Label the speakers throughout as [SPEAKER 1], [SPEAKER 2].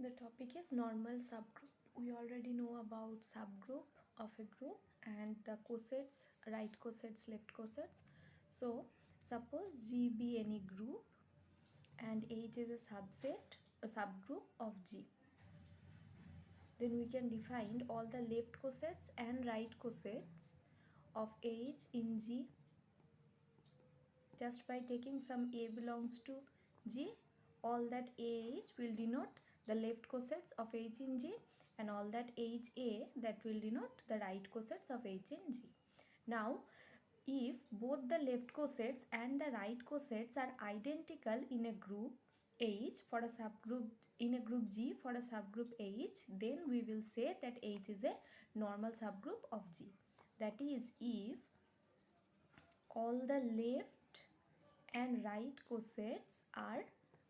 [SPEAKER 1] The topic is normal subgroup. We already know about subgroup of a group and the cosets, right cosets, left cosets. So suppose G be any group and H is a subgroup of G. Then we can define all the left cosets and right cosets of H in G just by taking some A belongs to G. All that AH will denote the left cosets of H in G, and all that HA that will denote the right cosets of H in G. Now, if both the left cosets and the right cosets are identical in a group H for a subgroup in a group G for a subgroup H, then we will say that H is a normal subgroup of G. That is, if all the left and right cosets are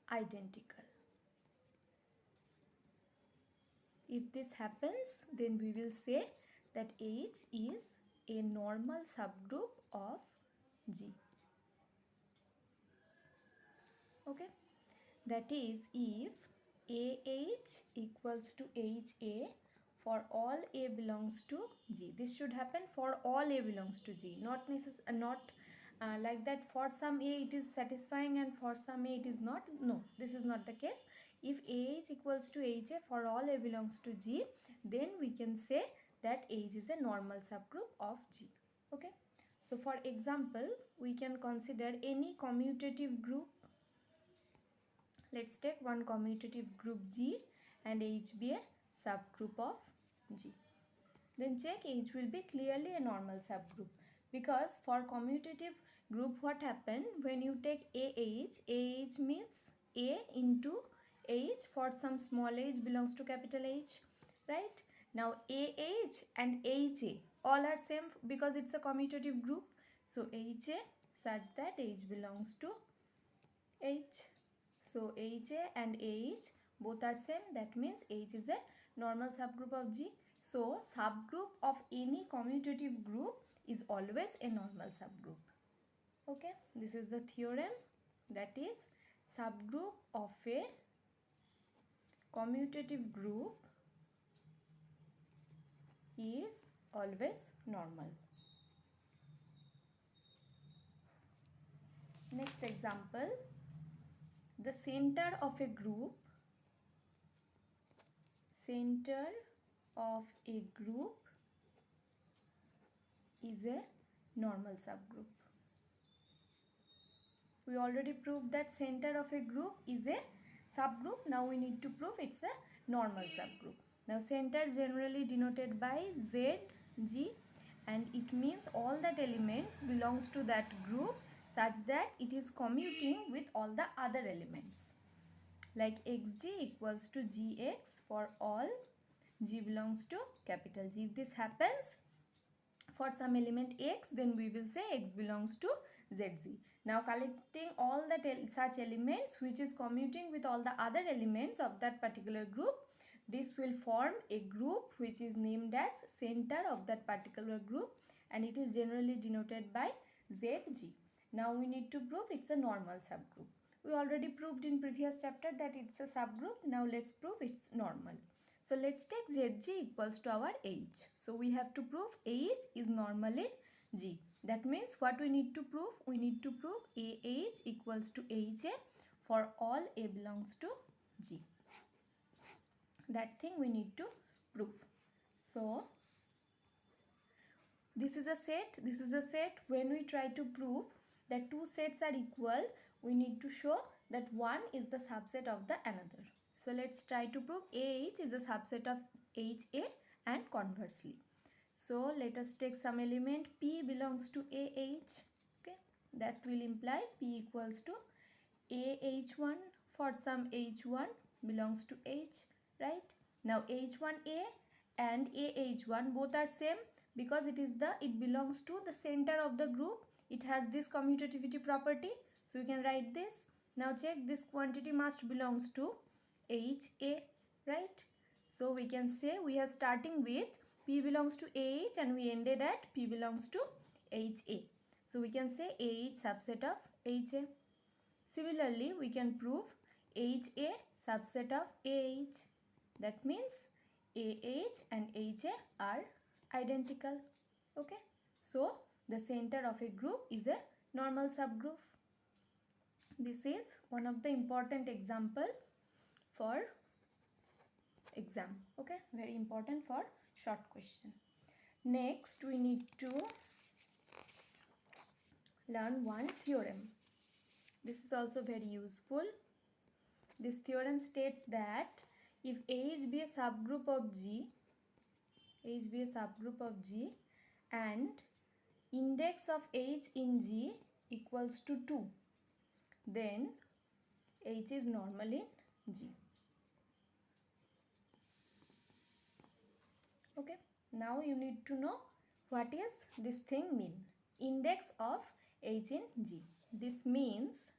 [SPEAKER 1] identical. If this happens, then we will say that H is a normal subgroup of G. Okay, that is, if AH equals to HA for all A belongs to G. This should happen for all A belongs to G, not like that for some A it is satisfying and for some A it is not. No, this is not the case. If AH equals to HA for all A belongs to G, then we can say that H is a normal subgroup of G. Okay, so for example, we can consider any commutative group. Let's take one commutative group G and H be a subgroup of G. Then check H will be clearly a normal subgroup, because for commutative group what happen when you take AH means A into H for some small h belongs to capital H, right? Now AH and HA all are same because it's a commutative group. So HA such that H belongs to H. So HA and AH both are same, that means H is a normal subgroup of G. So subgroup of any commutative group is always a normal subgroup. Okay, this is the theorem, that is subgroup of a commutative group is always normal. Next example, the center of a group is a normal subgroup. We already proved that center of a group is a subgroup. Now we need to prove it's a normal subgroup. Now center generally denoted by ZG, and it means all that elements belongs to that group such that it is commuting with all the other elements. Like xg equals to gx for all g belongs to capital G. If this happens for some element x, then we will say x belongs to zg. Now collecting all the such elements which is commuting with all the other elements of that particular group, this will form a group which is named as center of that particular group, and it is generally denoted by zg. Now we need to prove it's a normal subgroup. We already proved in previous chapter that it's a subgroup. Now let's prove it's normal. So let's take Zg equals to our H. So we have to prove H is normal in G. That means what we need to prove? We need to prove AH equals to HA for all A belongs to G. That thing we need to prove. So this is a set. When we try to prove that two sets are equal, we need to show that one is the subset of the another. So let's try to prove AH is a subset of HA and conversely. So let us take some element P belongs to AH. Okay, that will imply P equals to AH1 for some H1 belongs to H, right? Now H1A and AH1 both are same because it belongs to the center of the group. It has this commutativity property. So we can write this. Now check, this quantity must belongs to HA, right? So we can say we are starting with P belongs to AH and we ended at P belongs to HA. So we can say AH subset of HA. Similarly, we can prove HA subset of AH. That means AH and HA are identical. Okay. So the center of a group is a normal subgroup. This is one of the important example for exam. Okay, very important for short question. Next we need to learn one theorem. This is also very useful. This theorem states that if H be a subgroup of G, and index of H in G equals to 2, then H is normal in G. Okay, now you need to know what is this thing mean. Index of H in G. This means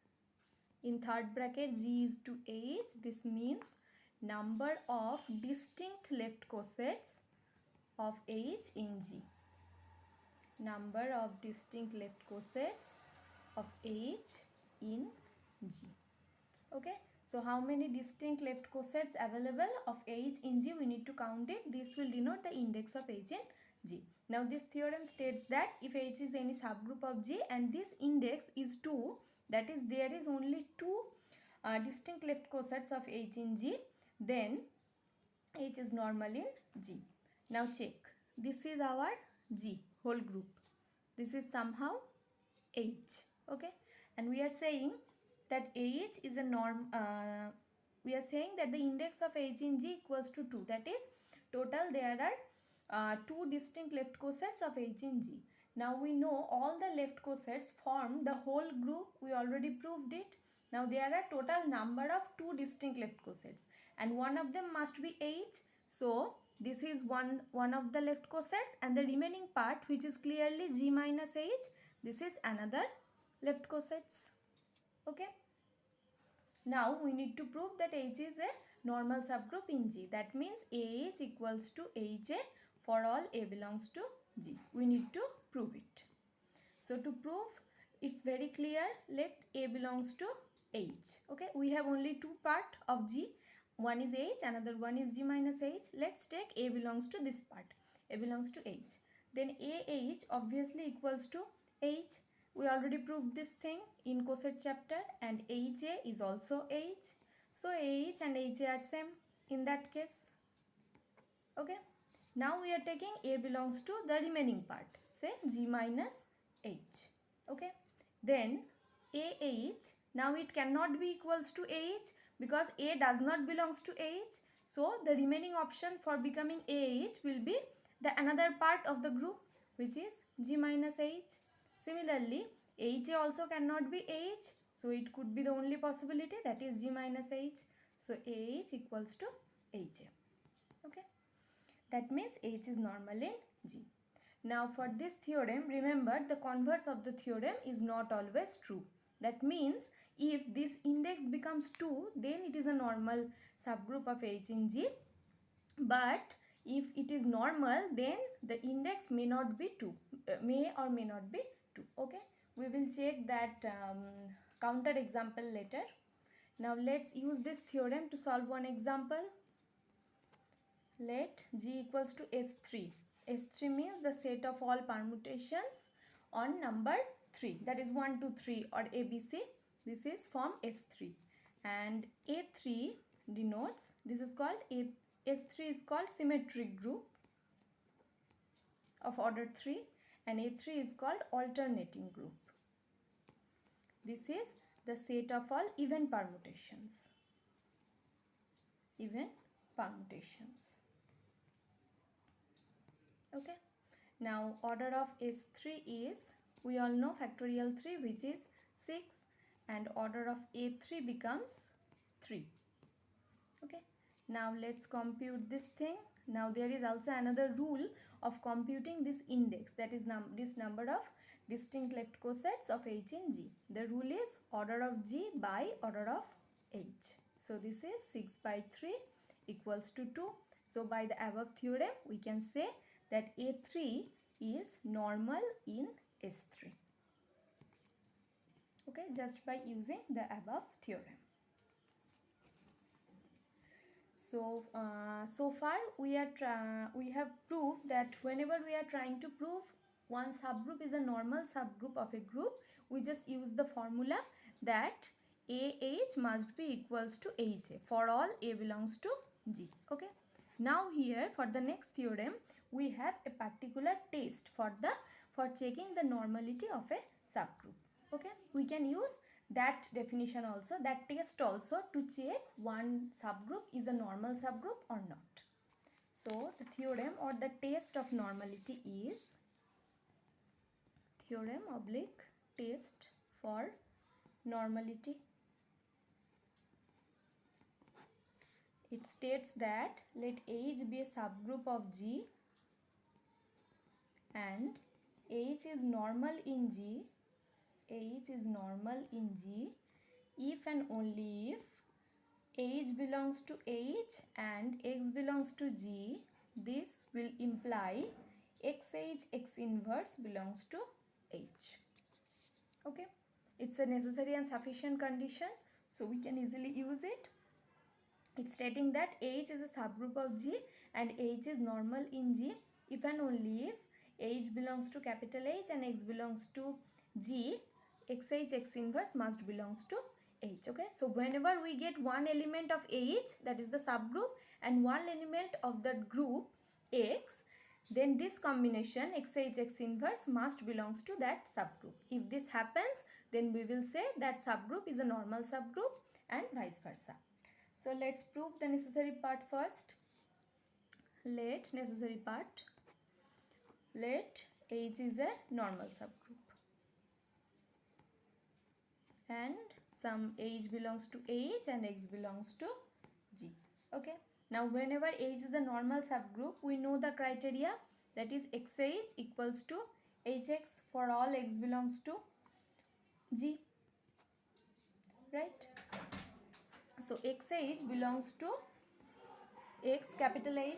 [SPEAKER 1] in third bracket G is to H. This means number of distinct left cosets of H in G. Number of distinct left cosets of H in G. Okay, so how many distinct left cosets available of H in G, we need to count it. This will denote the index of H in G. Now this theorem states that if H is any subgroup of G and this index is 2, that is there is only 2 distinct left cosets of H in G, then H is normal in G. Now check, this is our G whole group, this is somehow H. Okay, and we are saying that H is a norm, we are saying that the index of H in G equals to 2, that is total there are 2 distinct left cosets of H in G. Now we know all the left cosets form the whole group, we already proved it. Now there are total number of 2 distinct left cosets and one of them must be H. So this is one of the left cosets and the remaining part, which is clearly G minus H, this is another left cosets. Okay, now we need to prove that H is a normal subgroup in G. That means AH equals to HA for all A belongs to G. We need to prove it. So to prove, it's very clear, let A belongs to H. Okay, we have only 2 part of G. One is H, another one is G minus H. Let's take A belongs to this part. A belongs to H. Then AH obviously equals to H. We already proved this thing in coset chapter, and HA is also H. So AH and HA are same in that case. Okay. Now we are taking A belongs to the remaining part, say G minus H. Okay. Then AH, now it cannot be equals to H because A does not belongs to H. So the remaining option for becoming AH will be the another part of the group, which is G minus H. Similarly, HA also cannot be H. So it could be the only possibility, that is G minus H. So AH equals to HA. Okay. That means H is normal in G. Now for this theorem, remember the converse of the theorem is not always true. That means if this index becomes 2, then it is a normal subgroup of H in G. But if it is normal, then the index may not be 2, may or may not be 2. Okay, we will check that counter example later. Now let's use this theorem to solve one example. Let G equals to S3. S3 means the set of all permutations on number 3, that is 1, 2, 3 or ABC. This is form S3, and A3 denotes, this is called S3 is called symmetric group of order 3 and A3 is called alternating group. This is the set of all even permutations. Even permutations. Okay. Now order of S3 is, we all know factorial 3, which is 6, and order of A3 becomes 3. Okay. Now let's compute this thing. Now there is also another rule of computing this index, that is this number of distinct left cosets of H in G. The rule is order of G by order of H. So this is 6 by 3 equals to 2. So by the above theorem, we can say that A3 is normal in S3. Okay, just by using the above theorem. So far we have proved that whenever we are trying to prove one subgroup is a normal subgroup of a group, we just use the formula that AH must be equals to HA for all A belongs to G. Okay. Now here for the next theorem we have a particular test for checking the normality of a subgroup. Okay. We can use that definition also, that test also, to check one subgroup is a normal subgroup or not. So the theorem or the test of normality is theorem oblique test for normality. It states that let H be a subgroup of G and H is normal in G. H is normal in G if and only if H belongs to H and X belongs to G. This will imply XH X inverse belongs to H. Okay, it's a necessary and sufficient condition, so we can easily use it. It's stating that H is a subgroup of G and H is normal in G if and only if H belongs to capital H and X belongs to G. XH X inverse must belongs to H. Okay, so whenever we get one element of H, that is the subgroup, and one element of the group X, then this combination XH X inverse must belongs to that subgroup. If this happens, then we will say that subgroup is a normal subgroup and vice versa. So let's prove the necessary part first. Let H is a normal subgroup and some H belongs to H and X belongs to G. Okay. Now whenever H is a normal subgroup, we know the criteria, that is XH equals to HX for all X belongs to G. Right. So XH belongs to X capital H.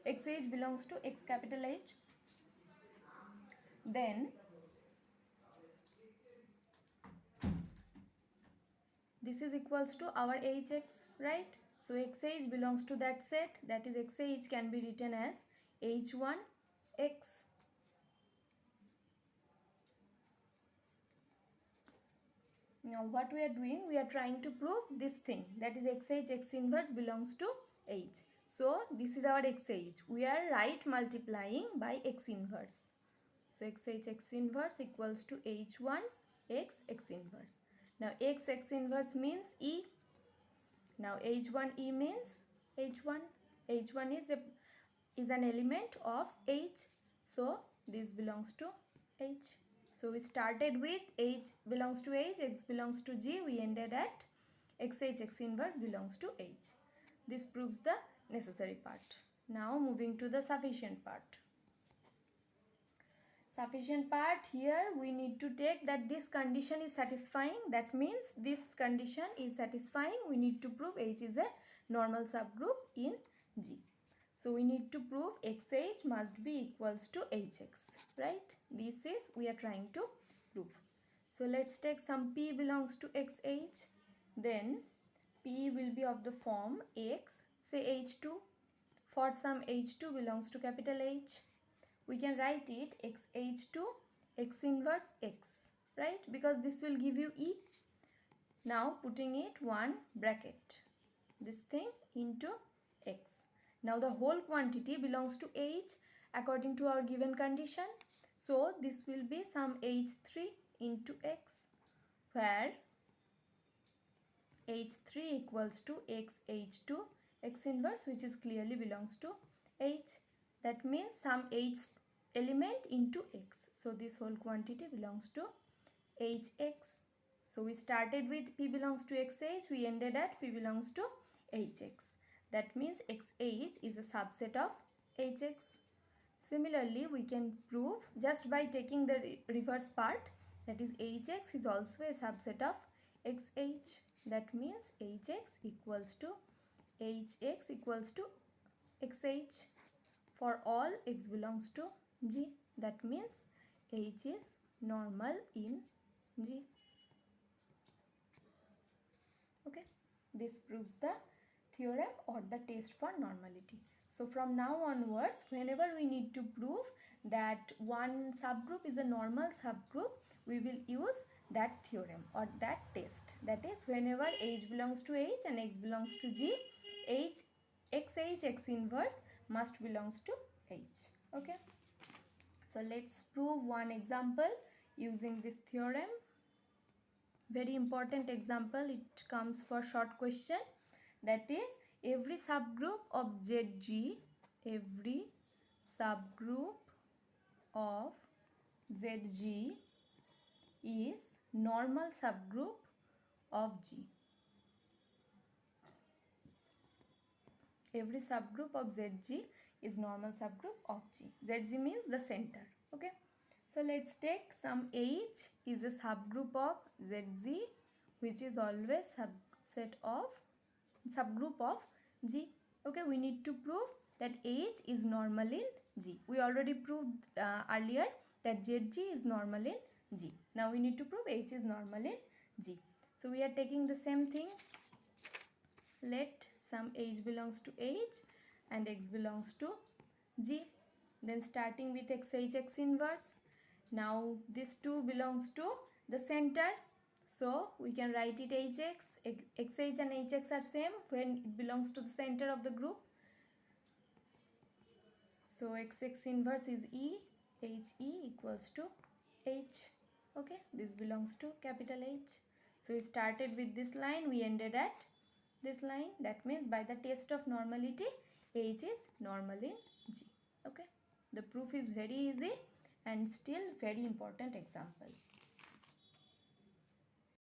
[SPEAKER 1] XH belongs to X capital H. Then this is equals to our HX, right? So XH belongs to that set, that is XH can be written as H1X. Now what we are doing, we are trying to prove this thing, that is XH X inverse belongs to H. So this is our XH. We are right multiplying by X inverse. So XH X inverse equals to H1 X inverse. Now X inverse means E. Now H1 E means H1. H1 is an element of H. So this belongs to H. So we started with H belongs to H, X belongs to G. We ended at XH X inverse belongs to H. This proves the necessary part. Now moving to the sufficient part. Sufficient part, here we need to take that this condition is satisfying. That means this condition is satisfying. We need to prove H is a normal subgroup in G. So we need to prove XH must be equals to HX, right? This is we are trying to prove. So let's take some P belongs to XH. Then P will be of the form X, say H2. For some H2 belongs to capital H. We can write it XH2 X inverse X, right? Because this will give you E. Now putting it one bracket, this thing into X. Now the whole quantity belongs to H according to our given condition. So this will be some H3 into X, where H3 equals to XH2 X inverse, which is clearly belongs to H. That means some H element into X. So this whole quantity belongs to HX. So we started with P belongs to XH. We ended at P belongs to HX. That means XH is a subset of HX. Similarly, we can prove just by taking the reverse part, that is HX is also a subset of XH. That means HX equals to HX equals to XH for all X belongs to G. That means H is normal in G. Okay, this proves the theorem or the test for normality. So from now onwards, whenever we need to prove that one subgroup is a normal subgroup, we will use that theorem or that test. That is, whenever H belongs to H and X belongs to G, XH X inverse must belongs to H. Okay. So let's prove one example using this theorem. Very important example, it comes for short question. That is, every subgroup of ZG, every subgroup of ZG is normal subgroup of G. Every subgroup of ZG is normal subgroup of G. ZG means the center. Okay. So let's take some H is a subgroup of ZG, which is always subgroup of G. Okay, we need to prove that H is normal in G. We already proved earlier that ZG is normal in G. Now we need to prove H is normal in G. So we are taking the same thing. Let some H belongs to H and X belongs to G. Then starting with XH X inverse. Now this 2 belongs to the center. So we can write it HX. XH and HX are same when it belongs to the center of the group. So XX inverse is E. HE equals to H. Okay, this belongs to capital H. So we started with this line, we ended at this line. That means by the test of normality, H is normal in G. Okay, the proof is very easy and still very important example.